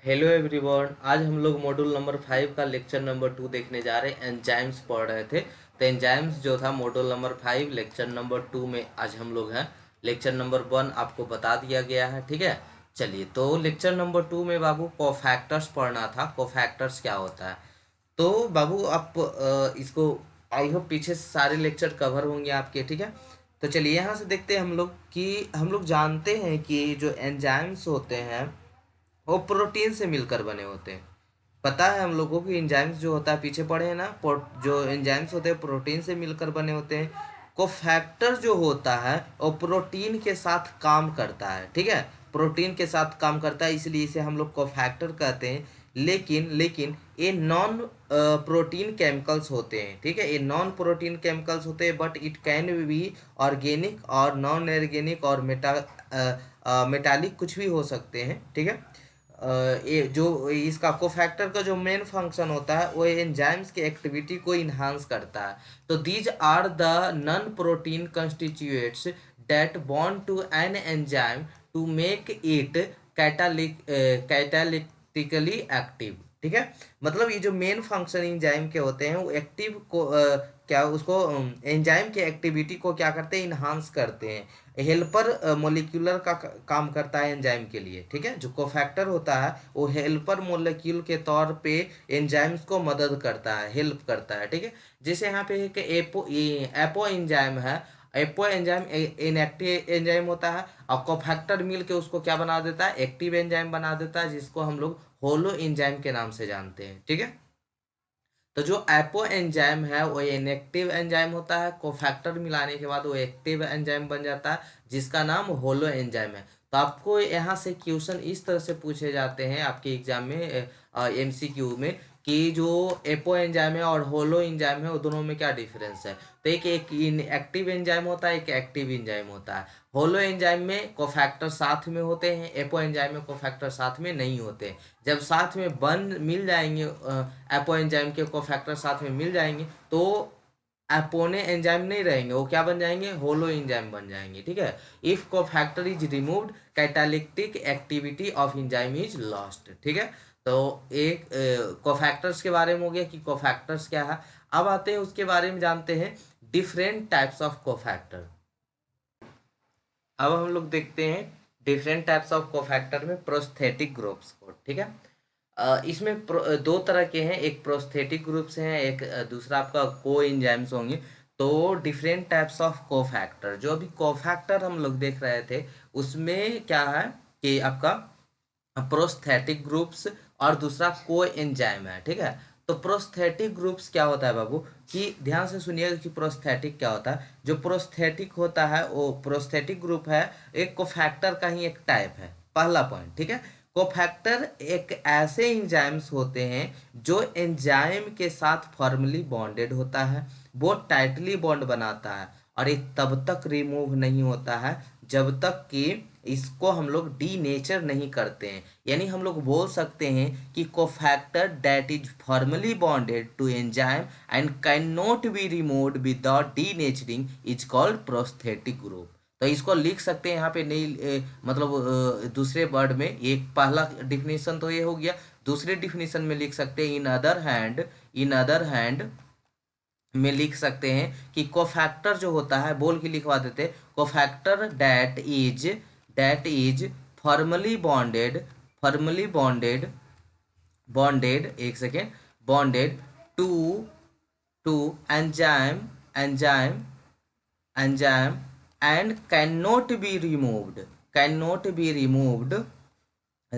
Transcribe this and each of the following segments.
Hello everyone. आज हम लोग मॉड्यूल नंबर 5 का लेक्चर नंबर 2 देखने जा रहे हैं। एंजाइम्स पढ़ रहे थे। तो एंजाइम्स जो था मॉड्यूल नंबर 5 लेक्चर नंबर 2 में आज हम लोग हैं। लेक्चर नंबर 1 आपको बता दिया गया है, ठीक है। चलिए, तो लेक्चर नंबर 2 में बाबू कोफैक्टर्स पढ़ना था। कोफैक्टर्स क्या होता है? तो बाबू आप इसको आई होप पीछे से सारे लेक्चर कवर होंगे आपके, ठीक है। तो चलिए यहाँ से देखते हैं हम लोग कि हम लोग जानते हैं कि जो एंजाइम्स होते हैं वो प्रोटीन से मिलकर बने होते हैं। पता है हम लोगों को एंजाइम्स जो होता है, पीछे पढ़े हैं ना, जो एंजाइम्स होते हैं प्रोटीन से मिलकर बने होते हैं। कोफैक्टर जो होता है वो प्रोटीन के साथ काम करता है, ठीक है। प्रोटीन के साथ काम करता है, इसलिए इसे हम लोग कोफैक्टर कहते हैं। लेकिन लेकिन ये नॉन प्रोटीन केमिकल्स होते हैं, ठीक है। ये नॉन प्रोटीन केमिकल्स होते हैं, but it can be organic और नॉन ऑर्गेनिक और मेटालिक कुछ भी हो सकते हैं, ठीक है। ये जो इसका कोफैक्टर का जो मेन फंक्शन होता है वो एंजाइम्स की एक्टिविटी को इन्हांस करता है। तो these are the non protein constituents that bond to an enzyme to make it catalytically active, ठीक है। मतलब ये जो मेन फंक्शन एंजाइम के होते हैं वो एक्टिव को क्या उसको एंजाइम की एक्टिविटी को क्या करते हैं, इन्हांस करते हैं। हेल्पर मोलिक्यूलर का काम करता है एंजाइम के लिए, ठीक है। जो कोफैक्टर होता है वो हेल्पर मोलिक्यूल के तौर पे एंजाइम्स को मदद करता है, हेल्प करता है, ठीक है। जैसे यहाँ पे एक एपो एंजाइम है। एपो एंजाइम इनएक्टिव एंजाइम होता है और कोफैक्टर मिल के उसको क्या बना देता है, एक्टिव एंजाइम बना देता है, जिसको हम लोग होलो एंजाइम के नाम से जानते हैं, ठीक है। तो जो एपो एंजाइम है वो इनएक्टिव एंजाइम होता है। कोफैक्टर मिलाने के बाद वो एक्टिव एंजाइम बन जाता है, जिसका नाम होलो एंजाइम है। तो आपको यहाँ से क्वेश्चन इस तरह से पूछे जाते हैं आपके एग्जाम में, एमसीक्यू में, कि जो एपो एंजाइम है और होलो एंजाइम है वो दोनों में क्या डिफरेंस है। तो एक इनएक्टिव एंजाइम होता है, एक एक्टिव एंजाइम होता है। होलो एंजाइम में कोफैक्टर साथ में होते हैं, एपो एंजाइम में कोफैक्टर साथ में नहीं होते। जब साथ में बन मिल जाएंगे, एपो एंजाइम के कोफैक्टर साथ में मिल जाएंगे, तो एपोने एंजाइम नहीं रहेंगे, वो क्या बन जाएंगे, होलो एंजाइम बन जाएंगे, ठीक है। If cofactor is removed catalytic activity of enzyme is lost, ठीक है। तो एक कोफैक्टर्स के बारे में हो गया कि कोफैक्टर्स क्या है। अब आते हैं उसके बारे में जानते हैं डिफरेंट टाइप्स ऑफ कोफैक्टर। अब हम लोग देखते हैं डिफरेंट टाइप्स ऑफ कोफैक्टर में प्रोस्थेटिक ग्रुप्स को, ठीक है। इसमें दो तरह के हैं, एक प्रोस्थेटिक ग्रुप्स हैं, एक दूसरा आपका को एंजाइम्स होंगे। तो डिफरेंट टाइप्स ऑफ कोफैक्टर, जो अभी कोफैक्टर हम लोग देख रहे थे उसमें क्या है कि आपका प्रोस्थेटिक ग्रुप्स और दूसरा को एंजाइम है, ठीक है। तो प्रोस्थेटिक ग्रुप्स क्या होता है बाबू, कि ध्यान से सुनिएगा कि प्रोस्थेटिक क्या होता है। जो प्रोस्थेटिक होता है वो प्रोस्थेटिक ग्रुप है, एक कोफैक्टर का ही एक टाइप है, पहला पॉइंट, ठीक है। कोफैक्टर एक ऐसे एंजाइम्स होते हैं जो एंजाइम के साथ फॉर्मली बॉन्डेड होता है, वो टाइटली बॉन्ड बनाता है, और ये तब तक रिमूव नहीं होता है जब तक कि इसको हम लोग डीनेचर नहीं करते हैं। यानी हम लोग बोल सकते हैं कि cofactor that is formally bonded to enzyme and can not be removed without denaturing is called prosthetic group. तो इसको लिख सकते हैं यहाँ पे नहीं, मतलब दूसरे वर्ड में, एक पहला डिफिनेशन तो ये हो गया। दूसरे डिफिनेशन में लिख सकते हैं इन अदर हैंड में लिख सकते हैं कि कोफैक्टर जो होता है, बोल के लिखवा देते, cofactor that is formally bonded एक second, bonded to to enzyme and can not be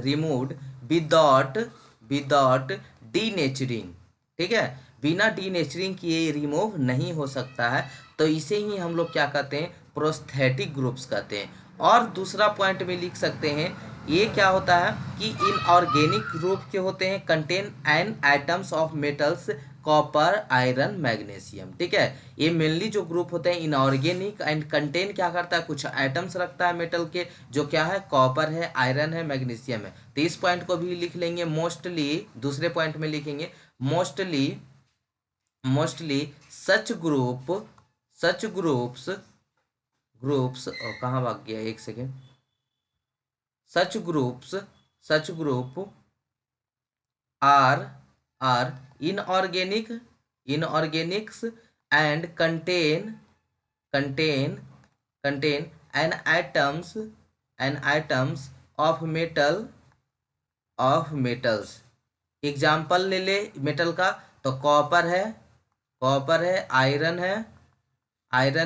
removed without without denaturing, ठीक है। बिना डीनेचरिंग किए रिमूव नहीं हो सकता है। तो इसे ही हम लोग क्या कहते हैं, प्रोस्थेटिक ग्रुप्स कहते हैं। और दूसरा पॉइंट में लिख सकते हैं, ये क्या होता है कि इनऑर्गेनिक ग्रुप के होते हैं, contain an items of metals copper iron magnesium, ठीक है। ये मेनली जो ग्रुप होते हैं इनऑर्गेनिक एंड कंटेन क्या करता है, कुछ आइटम्स रखता है मेटल के, जो क्या है, कॉपर है, आयरन है, मैग्नीशियम है। तो इस पॉइंट को भी लिख लेंगे मोस्टली, दूसरे पॉइंट में लिखेंगे मोस्टली मोस्टली सच ग्रुप्स और कहाँ भाग गया, एक second, such groups are are inorganics and contain contain an items of metals. Example ले ले मेटल का, तो कॉपर है, आयरन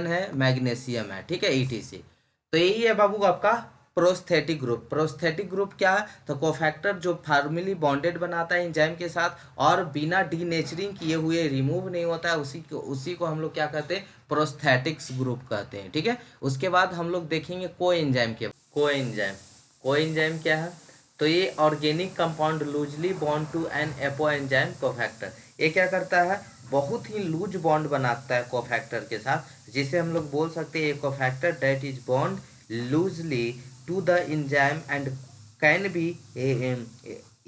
है, मैग्नीशियम है, ठीक है, ईटीसी। तो यही है बाबू आपका प्रोस्थेटिक ग्रुप क्या है, तो कोफैक्टर जो फार्मली बॉन्डेड बनाता है एंजाइम के साथ और बिना डीनेचरिंग किए हुए रिमूव नहीं होता है, उसी को हम लोग क्या कहते हैं, प्रोस्थेटिक्स ग्रुप कहते हैं, ठीक है। उसके बाद हम लोग देखेंगे को एंजाइम क्या है, तो ये organic compound loosely bond to an apoenzyme cofactor. ये क्या करता है, बहुत ही लूज बॉन्ड बनाता है कोफैक्टर के साथ, जिसे हम लोग बोल सकते हैं cofactor that is bond loosely to the enzyme and can be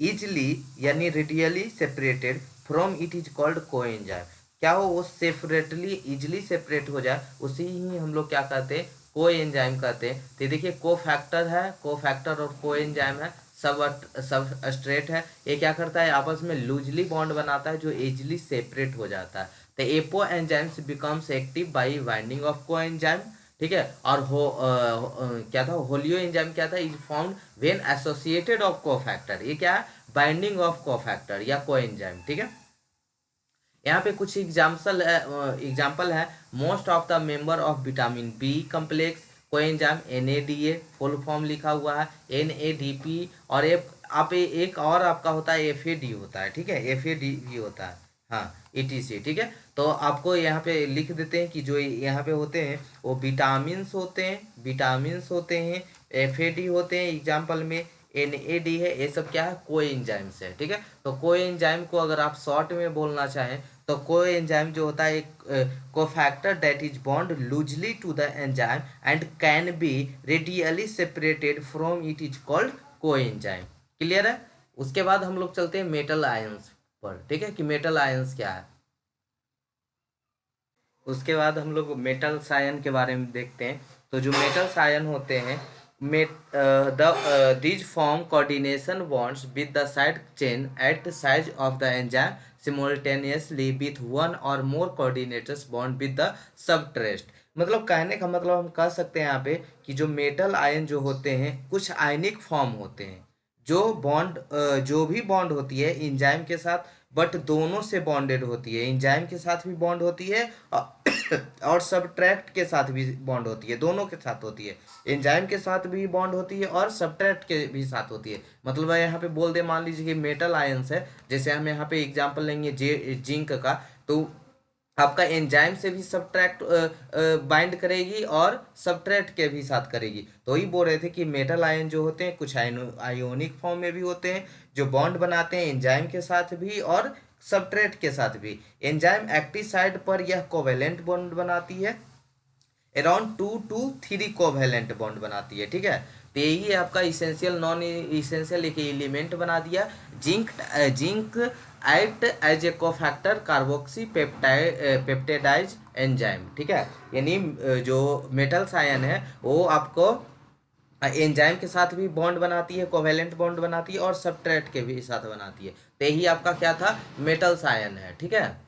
easily यानी radially separated from it is called coenzyme. क्या हो, वो सेपरेटली इजली सेपरेट हो जाए, उसी ही हम लोग क्या कहते हैं, कोएंजाइम कहते हैं। तो देखिए कोफैक्टर और कोएंजाइम है, सब स्ट्रेट है। ये क्या करता है, आपस में लूजली बॉन्ड बनाता है जो इजली सेपरेट हो जाता है। तो apo enzymes becomes active by binding of को एंजाइम, ठीक है। और क्या था, होलियो एंजाइम क्या था, is found when associated of cofactor. ये क्या है, बाइंडिंग ऑफ कोफैक्टर या को एंजाइम, ठीक है। यहाँ पे कुछ एग्जाम्पल है, most of the member of vitamin B complex coenzyme NADA full form लिखा हुआ है, NADP। और एक और आपका होता है FAD होता है, ठीक है, FAD भी होता है, हाँ, ETC, ठीक है। तो आपको यहाँ पे लिख देते हैं कि जो यहाँ पे होते हैं वो विटामिन्स होते हैं, FAD होते हैं एग्जाम्पल में, NAD है, ये सब क्या है, कोएंजाइम्स है, ठीक है। तो कोएंजाइम को अगर आप शॉर्ट में बोलना चाहें तो कोएंजाइम जो होता है एक cofactor that is bond loosely to the enzyme and can be radially separated from it is called coenzyme. Clear है। उसके बाद हम लोग चलते हैं मेटल आयंस पर, ठीक है, कि मेटल आयंस क्या है। उसके बाद हम लोग मेटल आयन के बारे में देखते हैं। तो जो मेटल आयन होते हैं, these form coordination bonds with the side chain at size of the enzyme simultaneously with one or more coordinators bond with the substrate। मतलब कहने का मतलब हम कह सकते हैं यहाँ पे कि जो मेटल आयन जो होते हैं कुछ आयनिक फॉर्म होते हैं, जो भी बॉन्ड होती है एंजाइम के साथ, बट दोनों से बॉन्डेड होती है, एंजाइम के साथ भी बॉन्ड होती है और सब्ट्रैक्ट के साथ भी बॉन्ड होती है, दोनों के साथ होती है, एंजाइम के साथ भी बॉन्ड होती है और सब्ट्रैक्ट के भी साथ होती है। मतलब यहाँ पे बोल दे, मान लीजिए कि मेटल आयंस है, जैसे हम यहाँ पे एग्जांपल लेंगे जिंक का, तो आपका एंजाइम से भी सब्ट्रैक्ट बाइंड करेगी और सब्ट्रैक्ट के भी साथ करेगी। तो वही बोल रहे थे कि मेटल आयन जो होते हैं कुछ आयोनिक फॉर्म में भी होते हैं, जो बॉन्ड बनाते हैं एंजाइम के साथ भी और सब्ट्रैक्ट के साथ भी। एंजाइम एक्टिव साइड पर यह कोवेलेंट बॉन्ड बनाती है, अराउंड 2 to 3 कोवेलेंट बॉन्ड बनाती है, ठीक है। तो यही है आपका इसेंशियल नॉन इसेंशियल एक एलिमेंट बना दिया। Zinc act as a cofactor carboxypeptidase enzyme, ठीक है। यानी जो मेटल्स आयन है वो आपको एंजाइम के साथ भी बॉन्ड बनाती है, कोवेलेंट बॉन्ड बनाती है और सब्ट्रैक्ट के भी साथ बनाती है। तो यही आपका क्या था, मेटल्स आयन है, ठीक है।